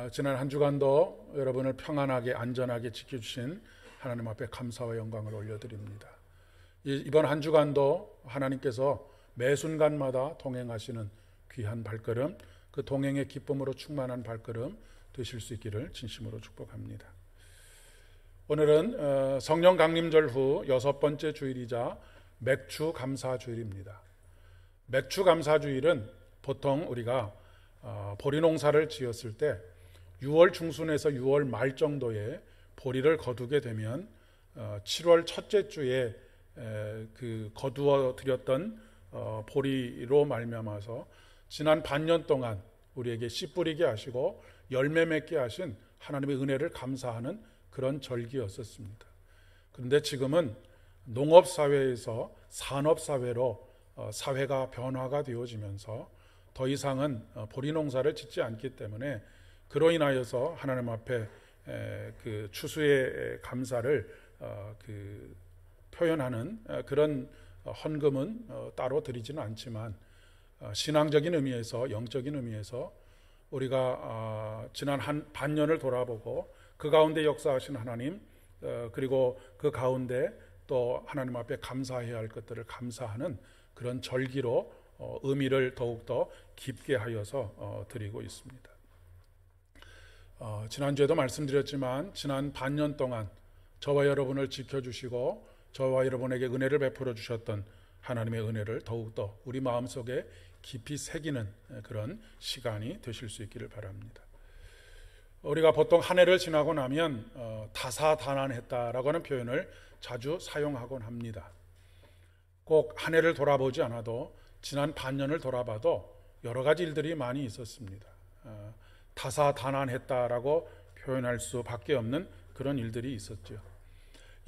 지난 한 주간도 여러분을 평안하게 안전하게 지켜주신 하나님 앞에 감사와 영광을 올려드립니다. 이번 한 주간도 하나님께서 매 순간마다 동행하시는 귀한 발걸음, 그 동행의 기쁨으로 충만한 발걸음 되실 수 있기를 진심으로 축복합니다. 오늘은 성령 강림절 후 6번째 주일이자 맥주 감사 주일입니다. 맥주 감사 주일은 보통 우리가 보리 농사를 지었을 때 6월 중순에서 6월 말 정도에 보리를 거두게 되면 7월 첫째 주에 그 거두어 드렸던 보리로 말미암아서 지난 반년 동안 우리에게 씨 뿌리게 하시고 열매 맺게 하신 하나님의 은혜를 감사하는 그런 절기였었습니다. 그런데 지금은 농업사회에서 산업사회로 사회가 변화가 되어지면서 더 이상은 보리 농사를 짓지 않기 때문에 그로 인하여서 하나님 앞에 그 추수의 감사를 표현하는 그런 헌금은 따로 드리지는 않지만 신앙적인 의미에서, 영적인 의미에서 우리가 지난 한 반년을 돌아보고 그 가운데 역사하신 하나님, 그리고 그 가운데 또 하나님 앞에 감사해야 할 것들을 감사하는 그런 절기로 의미를 더욱더 깊게 하여서 드리고 있습니다. 지난주에도 말씀드렸지만 지난 반년 동안 저와 여러분을 지켜주시고 저와 여러분에게 은혜를 베풀어 주셨던 하나님의 은혜를 더욱더 우리 마음속에 깊이 새기는 그런 시간이 되실 수 있기를 바랍니다. 우리가 보통 한 해를 지나고 나면 다사다난했다라고 하는 표현을 자주 사용하곤 합니다. 꼭 한 해를 돌아보지 않아도 지난 반년을 돌아봐도 여러 가지 일들이 많이 있었습니다. 다사다난했다라고 표현할 수밖에 없는 그런 일들이 있었죠.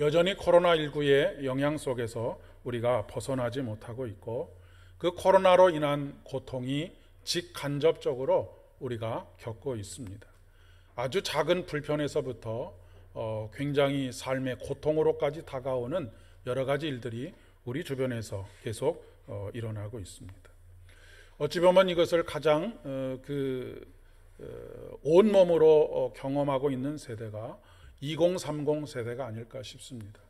여전히 코로나19의 영향 속에서 우리가 벗어나지 못하고 있고 그 코로나로 인한 고통이 직간접적으로 우리가 겪고 있습니다. 아주 작은 불편에서부터 굉장히 삶의 고통으로까지 다가오는 여러 가지 일들이 우리 주변에서 계속 일어나고 있습니다. 어찌 보면 이것을 가장 온몸으로 경험하고 있는 세대가 2030 세대가 아닐까 싶습니다.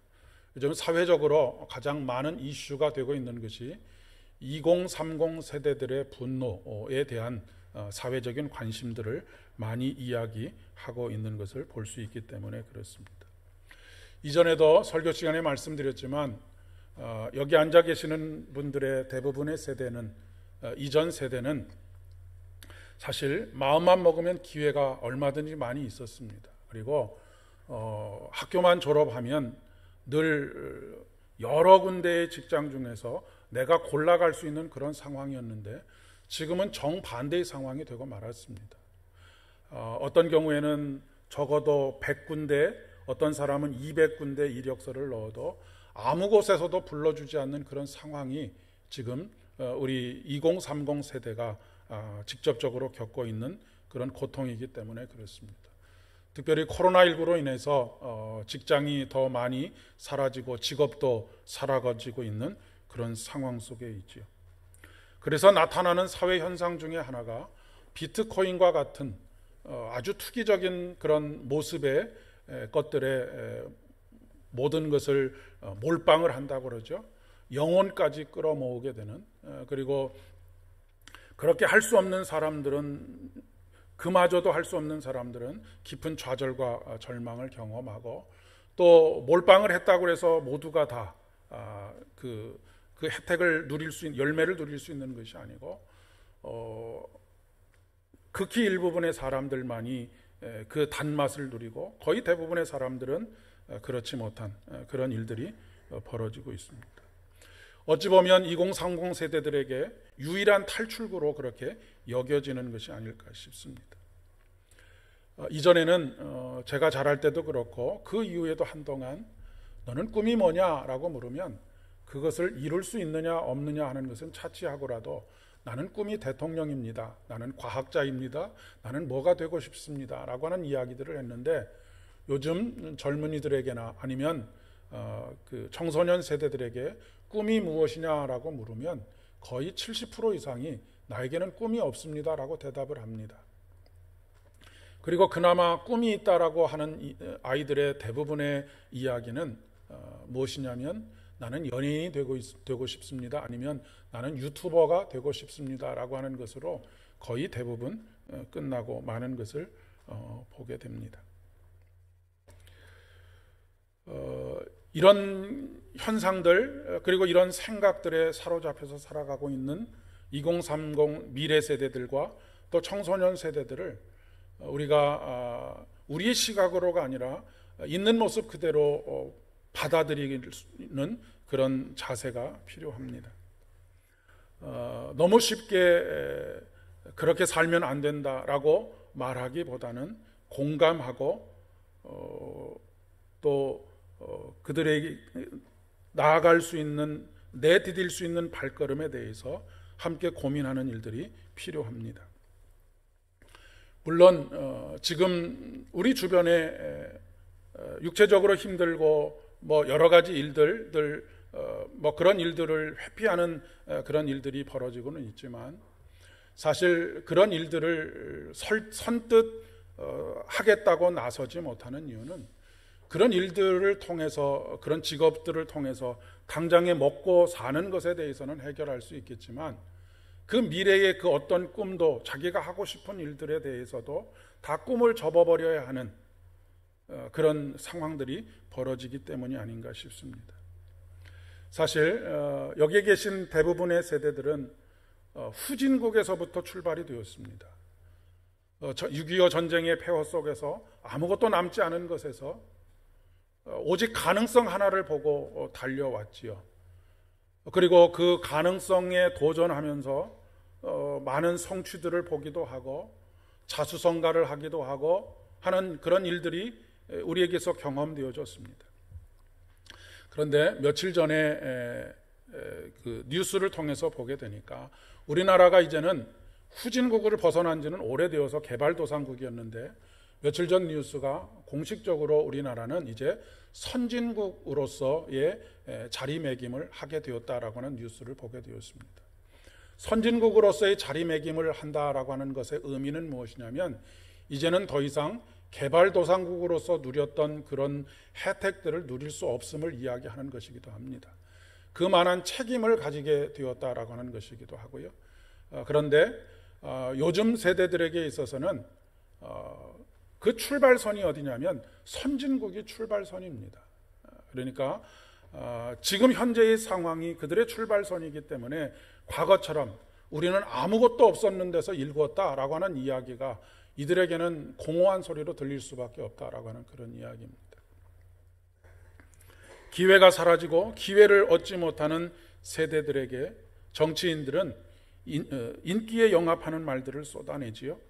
요즘 사회적으로 가장 많은 이슈가 되고 있는 것이 2030 세대들의 분노에 대한 사회적인 관심들을 많이 이야기하고 있는 것을 볼 수 있기 때문에 그렇습니다. 이전에도 설교 시간에 말씀드렸지만 여기 앉아 계시는 분들의 대부분의 세대는 이전 세대는 사실 마음만 먹으면 기회가 얼마든지 많이 있었습니다. 그리고 학교만 졸업하면 늘 여러 군데의 직장 중에서 내가 골라갈 수 있는 그런 상황이었는데 지금은 정반대의 상황이 되고 말았습니다. 어떤 경우에는 적어도 100군데, 어떤 사람은 200군데 이력서를 넣어도 아무 곳에서도 불러주지 않는 그런 상황이 지금 우리 2030 세대가 직접적으로 겪고 있는 그런 고통이기 때문에 그렇습니다. 특별히 코로나19로 인해서 직장이 더 많이 사라지고 직업도 사라지고 있는 그런 상황 속에 있지요. 그래서 나타나는 사회 현상 중에 하나가 비트코인과 같은 아주 투기적인 그런 모습의 것들에 모든 것을 몰빵을 한다고 그러죠. 영혼까지 끌어모으게 되는, 그리고 그렇게 할 수 없는 사람들은, 그마저도 할 수 없는 사람들은 깊은 좌절과 절망을 경험하고, 또 몰빵을 했다고 해서 모두가 다 그 혜택을 누릴 수 있는, 열매를 누릴 수 있는 것이 아니고 극히 일부분의 사람들만이 그 단맛을 누리고 거의 대부분의 사람들은 그렇지 못한 그런 일들이 벌어지고 있습니다. 어찌 보면 2030 세대들에게 유일한 탈출구로 그렇게 여겨지는 것이 아닐까 싶습니다. 이전에는 제가 자랄 때도 그렇고 그 이후에도 한동안 너는 꿈이 뭐냐라고 물으면 그것을 이룰 수 있느냐 없느냐 하는 것은 차치하고라도 나는 꿈이 대통령입니다. 나는 과학자입니다. 나는 뭐가 되고 싶습니다. 라고 하는 이야기들을 했는데 요즘 젊은이들에게나 아니면 그 청소년 세대들에게 꿈이 무엇이냐라고 물으면 거의 70% 이상이 나에게는 꿈이 없습니다라고 대답을 합니다. 그리고 그나마 꿈이 있다라고 하는 아이들의 대부분의 이야기는 무엇이냐면 나는 연예인이 되고 싶습니다. 아니면 나는 유튜버가 되고 싶습니다라고 하는 것으로 거의 대부분 끝나고 마는 것을 보게 됩니다. 이런 현상들 그리고 이런 생각들에 사로잡혀서 살아가고 있는 2030 미래 세대들과 또 청소년 세대들을 우리가 우리의 시각으로가 아니라 있는 모습 그대로 받아들이는 그런 자세가 필요합니다. 너무 쉽게 그렇게 살면 안 된다라고 말하기보다는 공감하고 또 그들에게 나아갈 수 있는 내디딜 수 있는 발걸음에 대해서 함께 고민하는 일들이 필요합니다. 물론 지금 우리 주변에 육체적으로 힘들고 뭐 여러 가지 일들 뭐 그런 일들을 회피하는 그런 일들이 벌어지고는 있지만 사실 그런 일들을 선뜻 하겠다고 나서지 못하는 이유는 그런 일들을 통해서 그런 직업들을 통해서 당장에 먹고 사는 것에 대해서는 해결할 수 있겠지만 그 미래의 그 어떤 꿈도 자기가 하고 싶은 일들에 대해서도 다 꿈을 접어버려야 하는 그런 상황들이 벌어지기 때문이 아닌가 싶습니다. 사실 여기에 계신 대부분의 세대들은 후진국에서부터 출발이 되었습니다. 6.25 전쟁의 폐허 속에서 아무것도 남지 않은 것에서 오직 가능성 하나를 보고 달려왔지요. 그리고 그 가능성에 도전하면서 많은 성취들을 보기도 하고 자수성가를 하기도 하고 하는 그런 일들이 우리에게서 경험되어졌습니다. 그런데 며칠 전에 그 뉴스를 통해서 보게 되니까 우리나라가 이제는 후진국을 벗어난 지는 오래되어서 개발도상국이었는데 며칠 전 뉴스가 공식적으로 우리나라는 이제 선진국으로서의 자리매김을 하게 되었다라고 하는 뉴스를 보게 되었습니다. 선진국으로서의 자리매김을 한다라고 하는 것의 의미는 무엇이냐면 이제는 더 이상 개발도상국으로서 누렸던 그런 혜택들을 누릴 수 없음을 이야기하는 것이기도 합니다. 그만한 책임을 가지게 되었다라고 하는 것이기도 하고요. 그런데 요즘 세대들에게 있어서는 그 출발선이 어디냐면 선진국이 출발선입니다. 그러니까 지금 현재의 상황이 그들의 출발선이기 때문에 과거처럼 우리는 아무것도 없었는 데서 일구었다라고 하는 이야기가 이들에게는 공허한 소리로 들릴 수밖에 없다라고 하는 그런 이야기입니다. 기회가 사라지고 기회를 얻지 못하는 세대들에게 정치인들은 인기에 영합하는 말들을 쏟아내지요.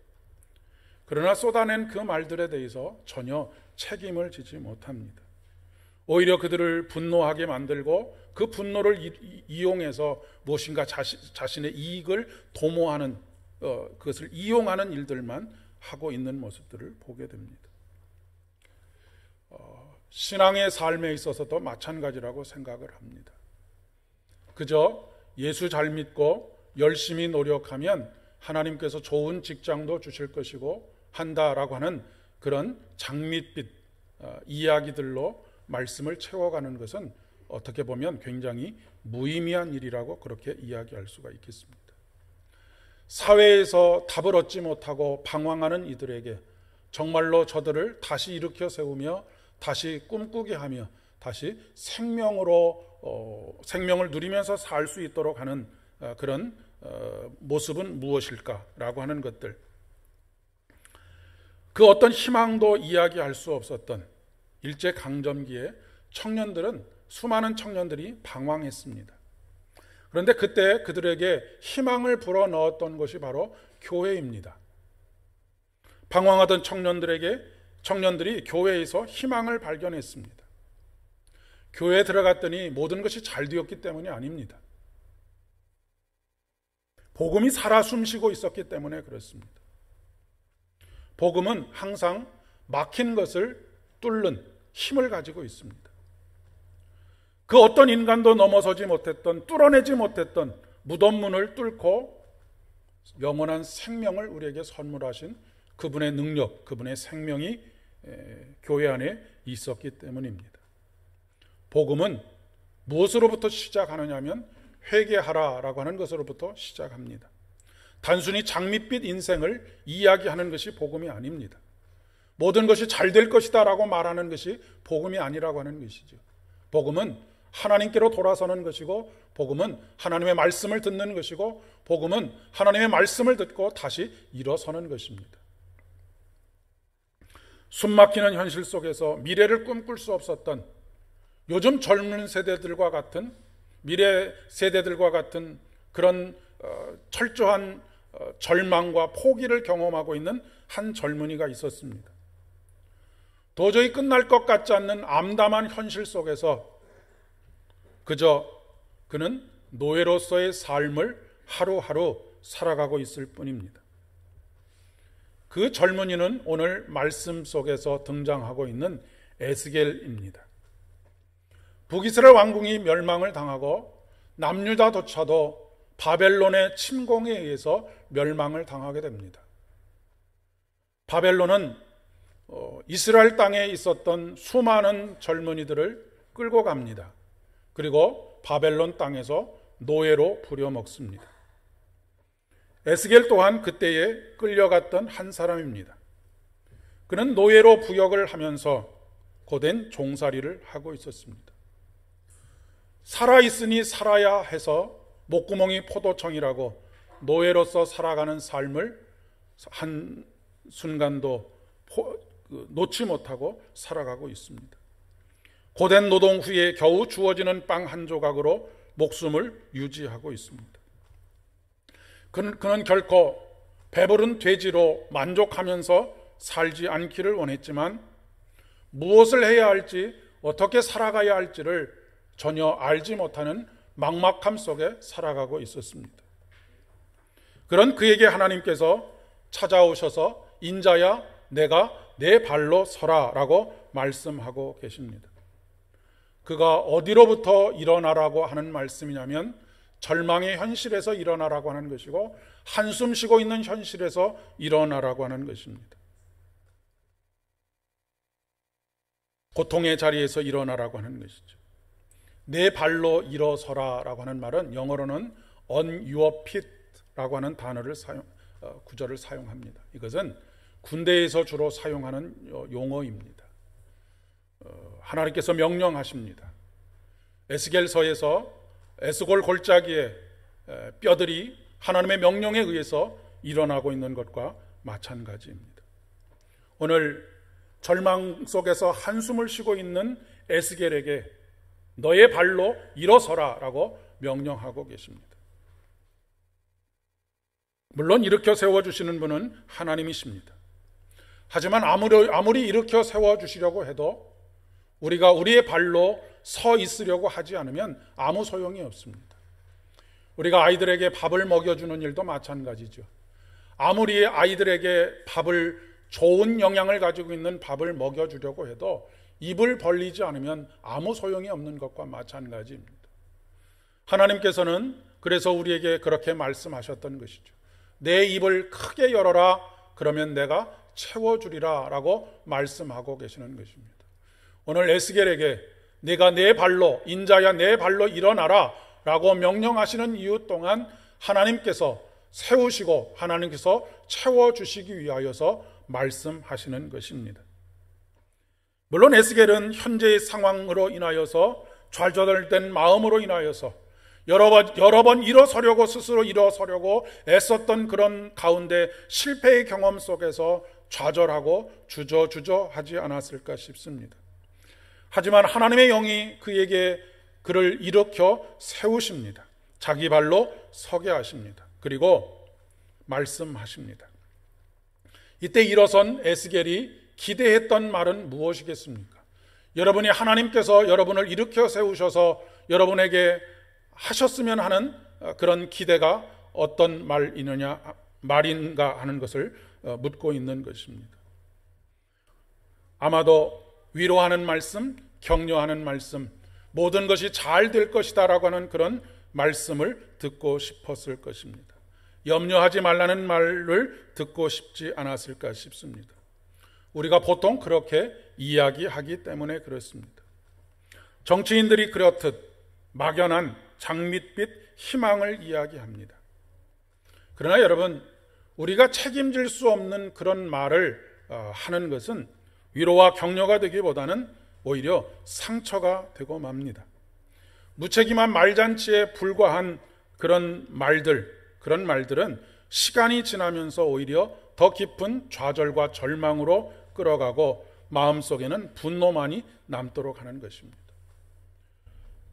그러나 쏟아낸 그 말들에 대해서 전혀 책임을 지지 못합니다. 오히려 그들을 분노하게 만들고 그 분노를 이용해서 무엇인가 자신의 이익을 도모하는 그것을 이용하는 일들만 하고 있는 모습들을 보게 됩니다. 신앙의 삶에 있어서도 마찬가지라고 생각을 합니다. 그저 예수 잘 믿고 열심히 노력하면 하나님께서 좋은 직장도 주실 것이고 한다라고 하는 그런 장밋빛 이야기들로 말씀을 채워가는 것은 어떻게 보면 굉장히 무의미한 일이라고 그렇게 이야기할 수가 있겠습니다. 사회에서 답을 얻지 못하고 방황하는 이들에게 정말로 저들을 다시 일으켜 세우며 다시 꿈꾸게 하며 다시 생명을 누리면서 살 수 있도록 하는 그런 모습은 무엇일까라고 하는 것들, 그 어떤 희망도 이야기할 수 없었던 일제강점기에 수많은 청년들이 방황했습니다. 그런데 그때 그들에게 희망을 불어넣었던 것이 바로 교회입니다. 방황하던 청년들이 교회에서 희망을 발견했습니다. 교회에 들어갔더니 모든 것이 잘 되었기 때문이 아닙니다. 복음이 살아 숨쉬고 있었기 때문에 그렇습니다. 복음은 항상 막힌 것을 뚫는 힘을 가지고 있습니다. 그 어떤 인간도 넘어서지 못했던, 뚫어내지 못했던 무덤문을 뚫고 영원한 생명을 우리에게 선물하신 그분의 능력, 그분의 생명이 교회 안에 있었기 때문입니다. 복음은 무엇으로부터 시작하느냐 하면 회개하라라고 하는 것으로부터 시작합니다. 단순히 장밋빛 인생을 이야기하는 것이 복음이 아닙니다. 모든 것이 잘 될 것이다 라고 말하는 것이 복음이 아니라고 하는 것이죠. 복음은 하나님께로 돌아서는 것이고, 복음은 하나님의 말씀을 듣는 것이고, 복음은 하나님의 말씀을 듣고 다시 일어서는 것입니다. 숨막히는 현실 속에서 미래를 꿈꿀 수 없었던 요즘 젊은 세대들과 같은, 미래 세대들과 같은 그런 철저한 절망과 포기를 경험하고 있는 한 젊은이가 있었습니다. 도저히 끝날 것 같지 않는 암담한 현실 속에서 그저 그는 노예로서의 삶을 하루하루 살아가고 있을 뿐입니다. 그 젊은이는 오늘 말씀 속에서 등장하고 있는 에스겔입니다. 북이스라엘 왕궁이 멸망을 당하고 남유다조차도 바벨론의 침공에 의해서 멸망을 당하게 됩니다. 바벨론은 이스라엘 땅에 있었던 수많은 젊은이들을 끌고 갑니다. 그리고 바벨론 땅에서 노예로 부려먹습니다. 에스겔 또한 그때에 끌려갔던 한 사람입니다. 그는 노예로 부역을 하면서 고된 종살이를 하고 있었습니다. 살아있으니 살아야 해서 목구멍이 포도청이라고 노예로서 살아가는 삶을 한 순간도 놓지 못하고 살아가고 있습니다. 고된 노동 후에 겨우 주어지는 빵 한 조각으로 목숨을 유지하고 있습니다. 그는 결코 배부른 돼지로 만족하면서 살지 않기를 원했지만 무엇을 해야 할지, 어떻게 살아가야 할지를 전혀 알지 못하는 막막함 속에 살아가고 있었습니다. 그런 그에게 하나님께서 찾아오셔서 인자야 내가 내 발로 서라 라고 말씀하고 계십니다. 그가 어디로부터 일어나라고 하는 말씀이냐면 절망의 현실에서 일어나라고 하는 것이고, 한숨 쉬고 있는 현실에서 일어나라고 하는 것입니다. 고통의 자리에서 일어나라고 하는 것이죠. 내 발로 일어서라 라고 하는 말은 영어로는 on your feet 라고 하는 단어를 구절을 사용합니다. 이것은 군대에서 주로 사용하는 용어입니다. 하나님께서 명령하십니다. 에스겔서에서 에스골 골짜기에 뼈들이 하나님의 명령에 의해서 일어나고 있는 것과 마찬가지입니다. 오늘 절망 속에서 한숨을 쉬고 있는 에스겔에게 너의 발로 일어서라 라고 명령하고 계십니다. 물론 일으켜 세워주시는 분은 하나님이십니다. 하지만 아무리 일으켜 세워주시려고 해도 우리가 우리의 발로 서 있으려고 하지 않으면 아무 소용이 없습니다. 우리가 아이들에게 밥을 먹여주는 일도 마찬가지죠. 아무리 아이들에게 좋은 영양을 가지고 있는 밥을 먹여주려고 해도 입을 벌리지 않으면 아무 소용이 없는 것과 마찬가지입니다. 하나님께서는 그래서 우리에게 그렇게 말씀하셨던 것이죠. 내 입을 크게 열어라, 그러면 내가 채워주리라 라고 말씀하고 계시는 것입니다. 오늘 에스겔에게 네가 내 발로, 인자야 내 발로 일어나라 라고 명령하시는 이유 동안 하나님께서 세우시고 하나님께서 채워주시기 위하여서 말씀하시는 것입니다. 물론 에스겔은 현재의 상황으로 인하여서 좌절된 마음으로 인하여서 여러 번 일어서려고 스스로 일어서려고 애썼던 그런 가운데 실패의 경험 속에서 좌절하고 주저하지 않았을까 싶습니다. 하지만 하나님의 영이 그를 일으켜 세우십니다. 자기 발로 서게 하십니다. 그리고 말씀하십니다. 이때 일어선 에스겔이 기대했던 말은 무엇이겠습니까? 여러분이 하나님께서 여러분을 일으켜 세우셔서 여러분에게 하셨으면 하는 그런 기대가 어떤 말인가 하는 것을 묻고 있는 것입니다. 아마도 위로하는 말씀, 격려하는 말씀, 모든 것이 잘 될 것이다 라고 하는 그런 말씀을 듣고 싶었을 것입니다. 염려하지 말라는 말을 듣고 싶지 않았을까 싶습니다. 우리가 보통 그렇게 이야기하기 때문에 그렇습니다. 정치인들이 그렇듯 막연한 장밋빛 희망을 이야기합니다. 그러나 여러분, 우리가 책임질 수 없는 그런 말을 하는 것은 위로와 격려가 되기보다는 오히려 상처가 되고 맙니다. 무책임한 말잔치에 불과한 그런 말들은 시간이 지나면서 오히려 더 깊은 좌절과 절망으로 끌어가고 마음속에는 분노만이 남도록 하는 것입니다.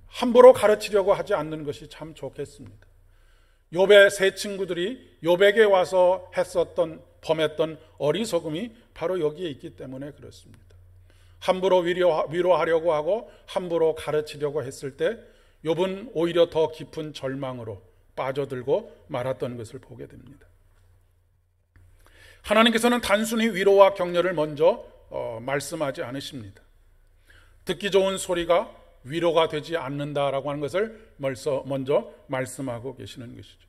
함부로 가르치려고 하지 않는 것이 참 좋겠습니다. 욥의 세 친구들이 욥에게 와서 범했던 어리석음이 바로 여기에 있기 때문에 그렇습니다. 함부로 위로하려고 하고 함부로 가르치려고 했을 때 욥은 오히려 더 깊은 절망으로 빠져들고 말았던 것을 보게 됩니다. 하나님께서는 단순히 위로와 격려를 먼저 말씀하지 않으십니다. 듣기 좋은 소리가 위로가 되지 않는다라고 하는 것을 먼저 말씀하고 계시는 것이죠.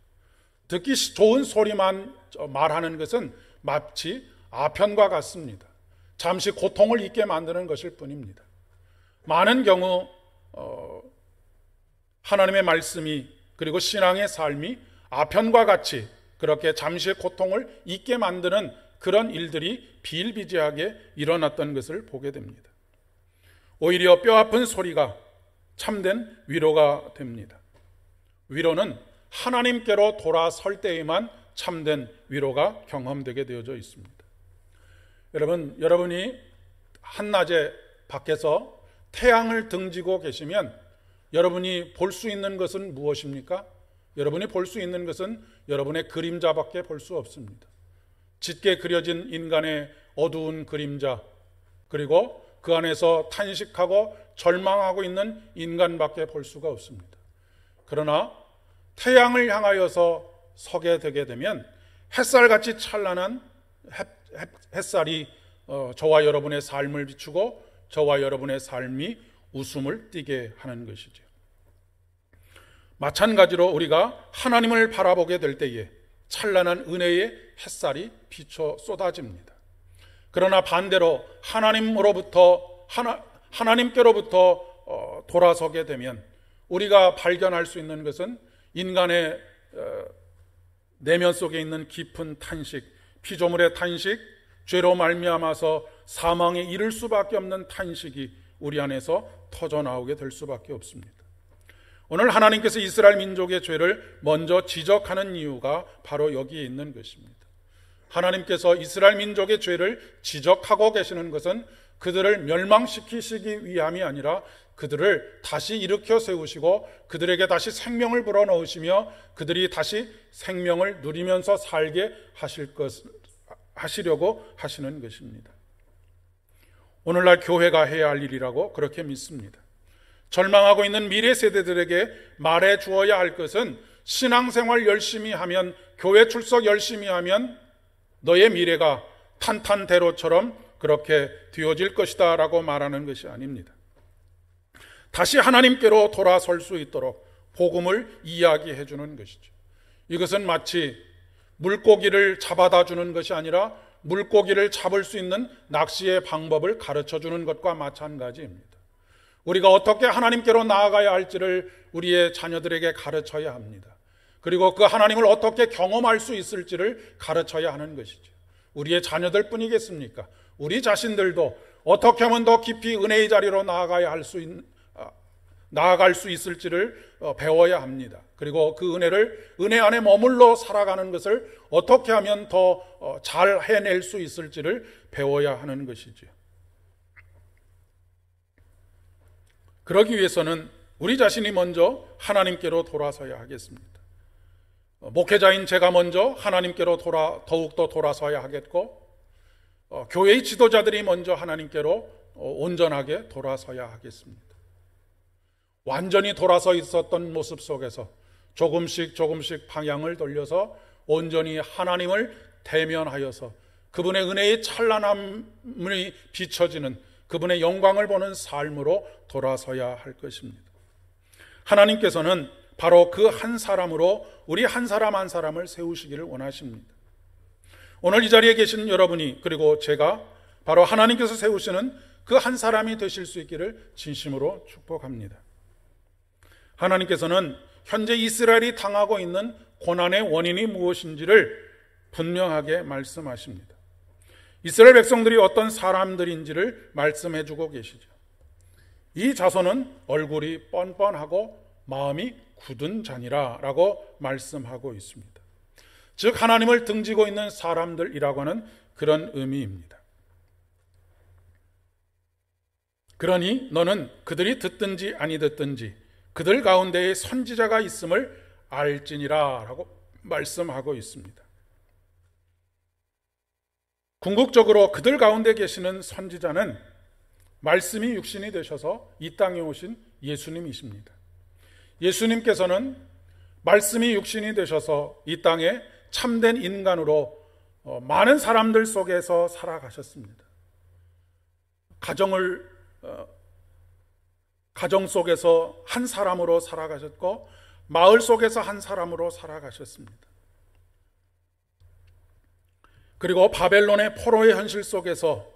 듣기 좋은 소리만 말하는 것은 마치 아편과 같습니다. 잠시 고통을 잊게 만드는 것일 뿐입니다. 많은 경우 하나님의 말씀이 그리고 신앙의 삶이 아편과 같이 그렇게 잠시의 고통을 잊게 만드는 그런 일들이 비일비재하게 일어났던 것을 보게 됩니다. 오히려 뼈아픈 소리가 참된 위로가 됩니다. 위로는 하나님께로 돌아설 때에만 참된 위로가 경험되게 되어져 있습니다. 여러분이 한낮에 밖에서 태양을 등지고 계시면 여러분이 볼 수 있는 것은 무엇입니까? 여러분이 볼 수 있는 것은 여러분의 그림자밖에 볼 수 없습니다. 짙게 그려진 인간의 어두운 그림자, 그리고 그 안에서 탄식하고 절망하고 있는 인간밖에 볼 수가 없습니다. 그러나 태양을 향하여서 서게 되게 되면 햇살같이 찬란한 햇살이 저와 여러분의 삶을 비추고 저와 여러분의 삶이 웃음을 띠게 하는 것이죠. 마찬가지로 우리가 하나님을 바라보게 될 때에 찬란한 은혜의 햇살이 비춰 쏟아집니다. 그러나 반대로 하나님께로부터 돌아서게 되면 우리가 발견할 수 있는 것은 인간의 내면 속에 있는 깊은 탄식, 피조물의 탄식, 죄로 말미암아서 사망에 이를 수밖에 없는 탄식이 우리 안에서 터져나오게 될 수밖에 없습니다. 오늘 하나님께서 이스라엘 민족의 죄를 먼저 지적하는 이유가 바로 여기에 있는 것입니다. 하나님께서 이스라엘 민족의 죄를 지적하고 계시는 것은 그들을 멸망시키시기 위함이 아니라 그들을 다시 일으켜 세우시고 그들에게 다시 생명을 불어넣으시며 그들이 다시 생명을 누리면서 살게 하시려고 하시는 것입니다. 오늘날 교회가 해야 할 일이라고 그렇게 믿습니다. 절망하고 있는 미래 세대들에게 말해 주어야 할 것은 신앙생활 열심히 하면, 교회 출석 열심히 하면 너의 미래가 탄탄대로처럼 그렇게 되어질 것이다 라고 말하는 것이 아닙니다. 다시 하나님께로 돌아설 수 있도록 복음을 이야기해 주는 것이죠. 이것은 마치 물고기를 잡아다 주는 것이 아니라 물고기를 잡을 수 있는 낚시의 방법을 가르쳐 주는 것과 마찬가지입니다. 우리가 어떻게 하나님께로 나아가야 할지를 우리의 자녀들에게 가르쳐야 합니다. 그리고 그 하나님을 어떻게 경험할 수 있을지를 가르쳐야 하는 것이죠. 우리의 자녀들 뿐이겠습니까? 우리 자신들도 어떻게 하면 더 깊이 은혜의 자리로 나아갈 수 있을지를 배워야 합니다. 그리고 그 은혜 안에 머물러 살아가는 것을 어떻게 하면 더 잘 해낼 수 있을지를 배워야 하는 것이죠. 그러기 위해서는 우리 자신이 먼저 하나님께로 돌아서야 하겠습니다. 목회자인 제가 먼저 하나님께로 더욱더 돌아서야 하겠고, 교회의 지도자들이 먼저 하나님께로 온전하게 돌아서야 하겠습니다. 완전히 돌아서 있었던 모습 속에서 조금씩 방향을 돌려서 온전히 하나님을 대면하여서 그분의 은혜의 찬란함이 비춰지는 그분의 영광을 보는 삶으로 돌아서야 할 것입니다. 하나님께서는 바로 그 한 사람으로 우리 한 사람 한 사람을 세우시기를 원하십니다. 오늘 이 자리에 계신 여러분이, 그리고 제가 바로 하나님께서 세우시는 그 한 사람이 되실 수 있기를 진심으로 축복합니다. 하나님께서는 현재 이스라엘이 당하고 있는 고난의 원인이 무엇인지를 분명하게 말씀하십니다. 이스라엘 백성들이 어떤 사람들인지를 말씀해 주고 계시죠. 이 자손은 얼굴이 뻔뻔하고 마음이 굳은 자니라 라고 말씀하고 있습니다. 즉 하나님을 등지고 있는 사람들이라고 하는 그런 의미입니다. 그러니 너는 그들이 듣든지 아니 듣든지 그들 가운데에 선지자가 있음을 알지니라 라고 말씀하고 있습니다. 궁극적으로 그들 가운데 계시는 선지자는 말씀이 육신이 되셔서 이 땅에 오신 예수님이십니다. 예수님께서는 말씀이 육신이 되셔서 이 땅에 참된 인간으로 많은 사람들 속에서 살아가셨습니다. 가정 속에서 한 사람으로 살아가셨고 마을 속에서 한 사람으로 살아가셨습니다. 그리고 바벨론의 포로의 현실 속에서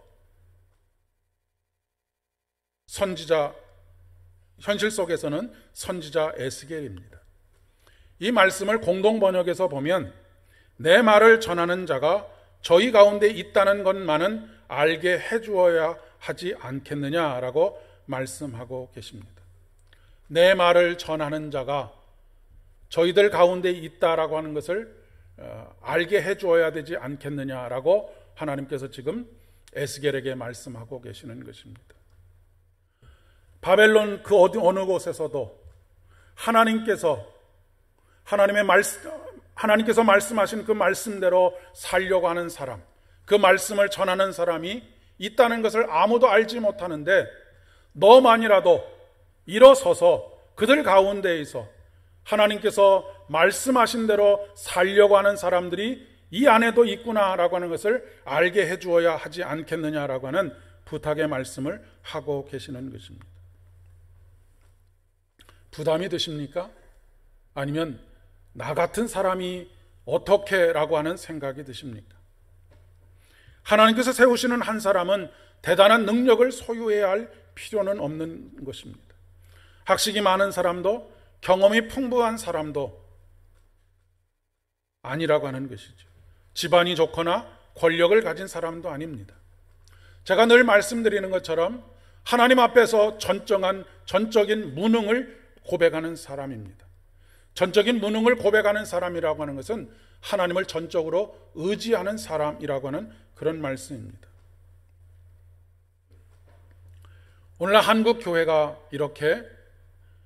현실 속에서는 선지자 에스겔입니다. 이 말씀을 공동 번역에서 보면 내 말을 전하는 자가 저희 가운데 있다는 것만은 알게 해주어야 하지 않겠느냐라고 말씀하고 계십니다. 내 말을 전하는 자가 저희들 가운데 있다라고 하는 것을 알게 해주어야 되지 않겠느냐라고 하나님께서 지금 에스겔에게 말씀하고 계시는 것입니다. 바벨론 그 어느 곳에서도 하나님께서 말씀하신 그 말씀대로 살려고 하는 사람, 그 말씀을 전하는 사람이 있다는 것을 아무도 알지 못하는데 너만이라도 일어서서 그들 가운데에서 하나님께서 말씀하신 대로 살려고 하는 사람들이 이 안에도 있구나라고 하는 것을 알게 해주어야 하지 않겠느냐라고 하는 부탁의 말씀을 하고 계시는 것입니다. 부담이 되십니까? 아니면 나 같은 사람이 어떻게 라고 하는 생각이 드십니까? 하나님께서 세우시는 한 사람은 대단한 능력을 소유해야 할 필요는 없는 것입니다. 학식이 많은 사람도 경험이 풍부한 사람도 아니라고 하는 것이죠. 집안이 좋거나 권력을 가진 사람도 아닙니다. 제가 늘 말씀드리는 것처럼 하나님 앞에서 전적인 무능을 고백하는 사람입니다. 전적인 무능을 고백하는 사람이라고 하는 것은 하나님을 전적으로 의지하는 사람이라고 하는 그런 말씀입니다. 오늘날 한국 교회가 이렇게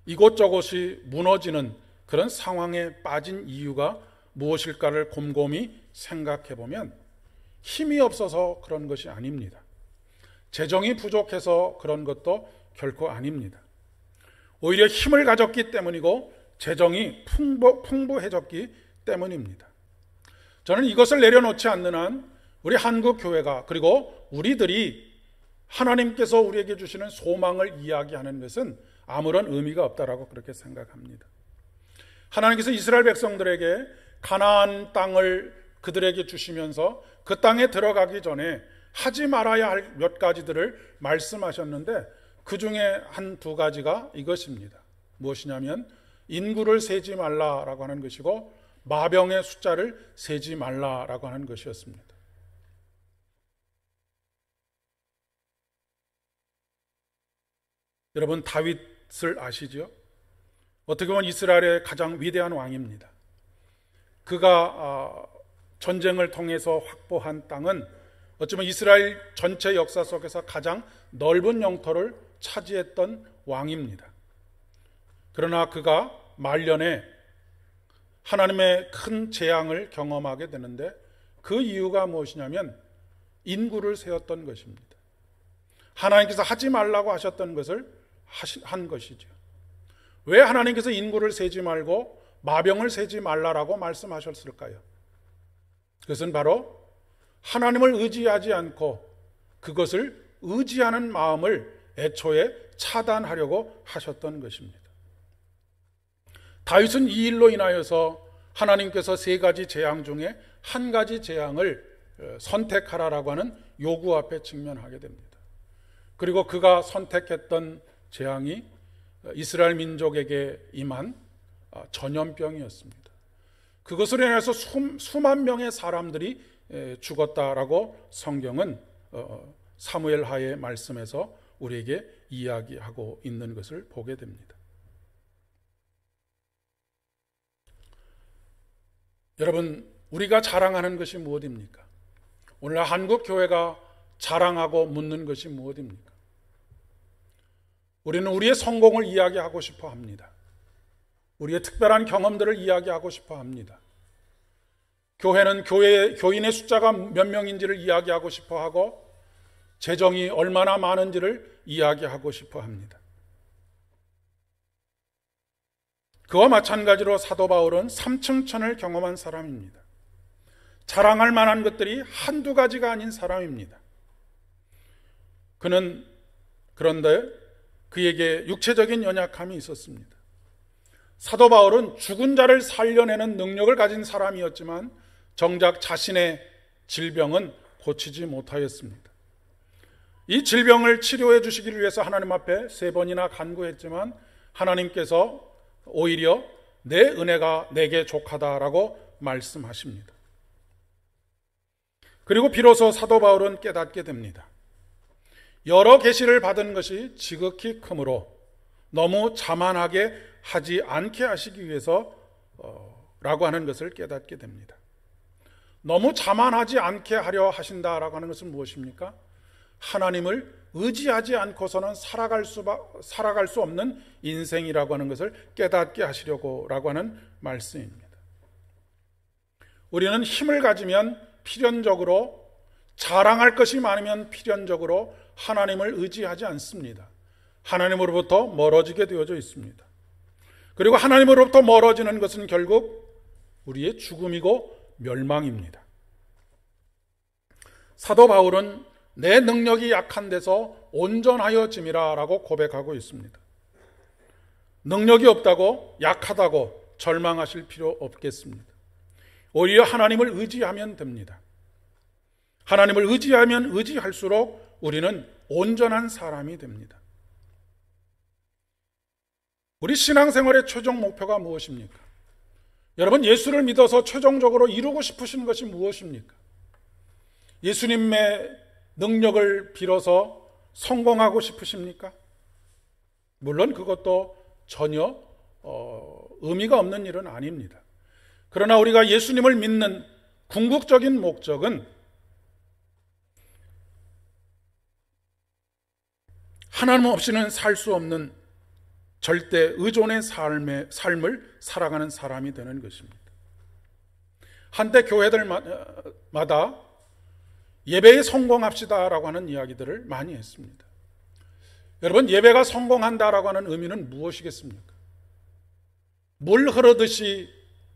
이곳저곳이 무너지는 그런 상황에 빠진 이유가 무엇일까를 곰곰이 생각해 보면 힘이 없어서 그런 것이 아닙니다. 재정이 부족해서 그런 것도 결코 아닙니다. 오히려 힘을 가졌기 때문이고 재정이 풍부해졌기 때문입니다. 저는 이것을 내려놓지 않는 한 우리 한국 교회가, 그리고 우리들이 하나님께서 우리에게 주시는 소망을 이야기하는 것은 아무런 의미가 없다라고 그렇게 생각합니다. 하나님께서 이스라엘 백성들에게 가나안 땅을 그들에게 주시면서 그 땅에 들어가기 전에 하지 말아야 할 몇 가지들을 말씀하셨는데 그 중에 한두 가지가 이것입니다. 무엇이냐면 인구를 세지 말라라고 하는 것이고 마병의 숫자를 세지 말라라고 하는 것이었습니다. 여러분 다윗을 아시죠? 어떻게 보면 이스라엘의 가장 위대한 왕입니다. 그가 전쟁을 통해서 확보한 땅은 어쩌면 이스라엘 전체 역사 속에서 가장 넓은 영토를 차지했던 왕입니다. 그러나 그가 말년에 하나님의 큰 재앙을 경험하게 되는데 그 이유가 무엇이냐면 인구를 세웠던 것입니다. 하나님께서 하지 말라고 하셨던 것을 한 것이죠. 왜 하나님께서 인구를 세지 말고 마병을 세지 말라라고 말씀하셨을까요? 그것은 바로 하나님을 의지하지 않고 그것을 의지하는 마음을 애초에 차단하려고 하셨던 것입니다. 다윗은 이 일로 인하여서 하나님께서 세 가지 재앙 중에 한 가지 재앙을 선택하라라고 하는 요구 앞에 직면하게 됩니다. 그리고 그가 선택했던 재앙이 이스라엘 민족에게 임한 전염병이었습니다. 그것으로 인해서 수만 명의 사람들이 죽었다라고 성경은 사무엘 하의 말씀에서 우리에게 이야기하고 있는 것을 보게 됩니다. 여러분, 우리가 자랑하는 것이 무엇입니까? 오늘 한국 교회가 자랑하고 묻는 것이 무엇입니까? 우리는 우리의 성공을 이야기하고 싶어 합니다. 우리의 특별한 경험들을 이야기하고 싶어 합니다. 교회는 교인의 숫자가 몇 명인지를 이야기하고 싶어 하고 재정이 얼마나 많은지를 이야기하고 싶어 합니다. 그와 마찬가지로 사도 바울은 3층천을 경험한 사람입니다. 자랑할 만한 것들이 한두 가지가 아닌 사람입니다. 그는 그런데 그에게 육체적인 연약함이 있었습니다. 사도 바울은 죽은 자를 살려내는 능력을 가진 사람이었지만 정작 자신의 질병은 고치지 못하였습니다. 이 질병을 치료해 주시기를 위해서 하나님 앞에 3번이나 간구했지만 하나님께서 오히려 내 은혜가 내게 족하다라고 말씀하십니다. 그리고 비로소 사도 바울은 깨닫게 됩니다. 여러 계시를 받은 것이 지극히 크므로 너무 자만하게 하지 않게 하시기 위해서 라고 하는 것을 깨닫게 됩니다. 너무 자만하지 않게 하려 하신다라고 하는 것은 무엇입니까? 하나님을 의지하지 않고서는 살아갈 수 없는 인생이라고 하는 것을 깨닫게 하시려고 라고 하는 말씀입니다. 우리는 힘을 가지면 필연적으로, 자랑할 것이 많으면 필연적으로 하나님을 의지하지 않습니다. 하나님으로부터 멀어지게 되어져 있습니다. 그리고 하나님으로부터 멀어지는 것은 결국 우리의 죽음이고 멸망입니다. 사도 바울은 내 능력이 약한 데서 온전하여짐이라 라고 고백하고 있습니다. 능력이 없다고, 약하다고 절망하실 필요 없겠습니다. 오히려 하나님을 의지하면 됩니다. 하나님을 의지하면 의지할수록 우리는 온전한 사람이 됩니다. 우리 신앙생활의 최종 목표가 무엇입니까? 여러분, 예수를 믿어서 최종적으로 이루고 싶으신 것이 무엇입니까? 예수님의 능력을 빌어서 성공하고 싶으십니까? 물론 그것도 전혀 의미가 없는 일은 아닙니다. 그러나 우리가 예수님을 믿는 궁극적인 목적은 하나님 없이는 살 수 없는 절대 의존의 삶을 살아가는 사람이 되는 것입니다. 한때 교회들마다 예배에 성공합시다라고 하는 이야기들을 많이 했습니다. 여러분, 예배가 성공한다라고 하는 의미는 무엇이겠습니까? 물 흐르듯이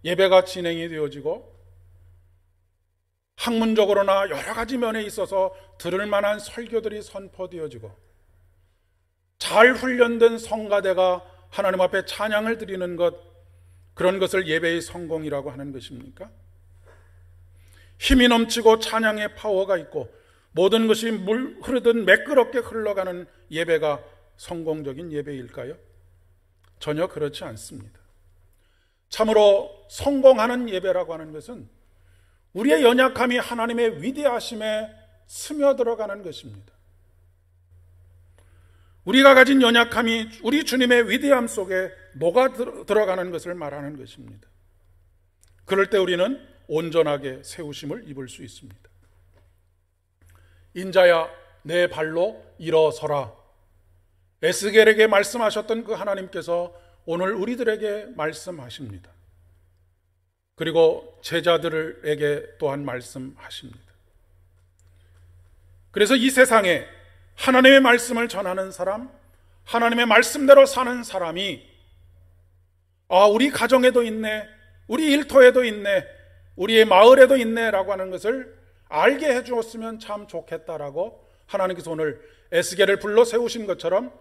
예배가 진행이 되어지고 학문적으로나 여러 가지 면에 있어서 들을 만한 설교들이 선포되어지고 잘 훈련된 성가대가 하나님 앞에 찬양을 드리는 것, 그런 것을 예배의 성공이라고 하는 것입니까? 힘이 넘치고 찬양의 파워가 있고 모든 것이 물 흐르듯 매끄럽게 흘러가는 예배가 성공적인 예배일까요? 전혀 그렇지 않습니다. 참으로 성공하는 예배라고 하는 것은 우리의 연약함이 하나님의 위대하심에 스며들어가는 것입니다. 우리가 가진 연약함이 우리 주님의 위대함 속에 녹아 들어가는 것을 말하는 것입니다. 그럴 때 우리는 온전하게 세우심을 입을 수 있습니다. 인자야 내 발로 일어서라. 에스겔에게 말씀하셨던 그 하나님께서 오늘 우리들에게 말씀하십니다. 그리고 제자들에게 또한 말씀하십니다. 그래서 이 세상에 하나님의 말씀을 전하는 사람, 하나님의 말씀대로 사는 사람이 우리 가정에도 있네, 우리 일터에도 있네, 우리의 마을에도 있네 라고 하는 것을 알게 해주었으면 참 좋겠다라고 하나님께서 오늘 에스겔을 불러 세우신 것처럼,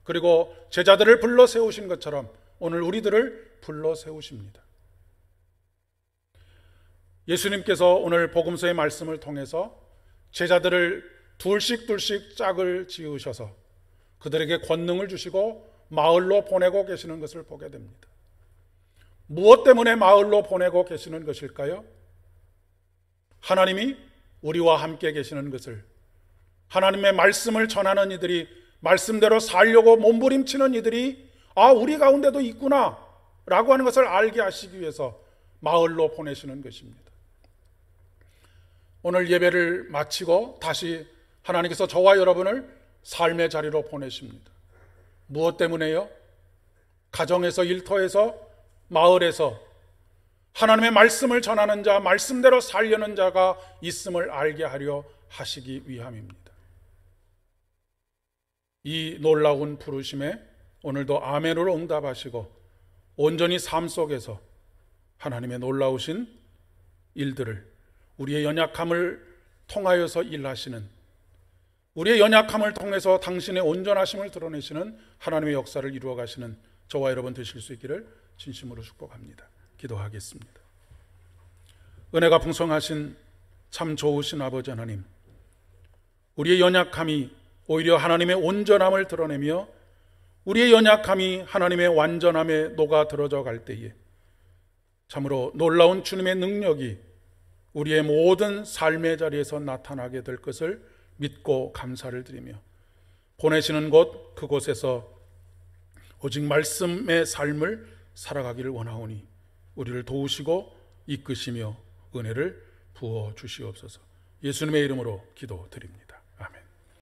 그리고 제자들을 불러 세우신 것처럼 오늘 우리들을 불러 세우십니다. 예수님께서 오늘 복음서의 말씀을 통해서 제자들을 둘씩 짝을 지으셔서 그들에게 권능을 주시고 마을로 보내고 계시는 것을 보게 됩니다. 무엇 때문에 마을로 보내고 계시는 것일까요? 하나님이 우리와 함께 계시는 것을, 하나님의 말씀을 전하는 이들이, 말씀대로 살려고 몸부림치는 이들이 우리 가운데도 있구나 라고 하는 것을 알게 하시기 위해서 마을로 보내시는 것입니다. 오늘 예배를 마치고 다시 하나님께서 저와 여러분을 삶의 자리로 보내십니다. 무엇 때문에요? 가정에서, 일터에서, 마을에서 하나님의 말씀을 전하는 자, 말씀대로 살려는 자가 있음을 알게 하려 하시기 위함입니다. 이 놀라운 부르심에 오늘도 아멘으로 응답하시고 온전히 삶 속에서 하나님의 놀라우신 일들을, 우리의 연약함을 통하여서 일하시는, 우리의 연약함을 통해서 당신의 온전하심을 드러내시는 하나님의 역사를 이루어 가시는 저와 여러분 되실 수 있기를 진심으로 축복합니다. 기도하겠습니다. 은혜가 풍성하신 참 좋으신 아버지 하나님, 우리의 연약함이 오히려 하나님의 온전함을 드러내며 우리의 연약함이 하나님의 완전함에 녹아 들어져 갈 때에 참으로 놀라운 주님의 능력이 우리의 모든 삶의 자리에서 나타나게 될 것을 믿고 감사를 드리며, 보내시는 곳 그곳에서 오직 말씀의 삶을 살아가기를 원하오니 우리를 도우시고 이끄시며 은혜를 부어 주시옵소서. 예수님의 이름으로 기도드립니다.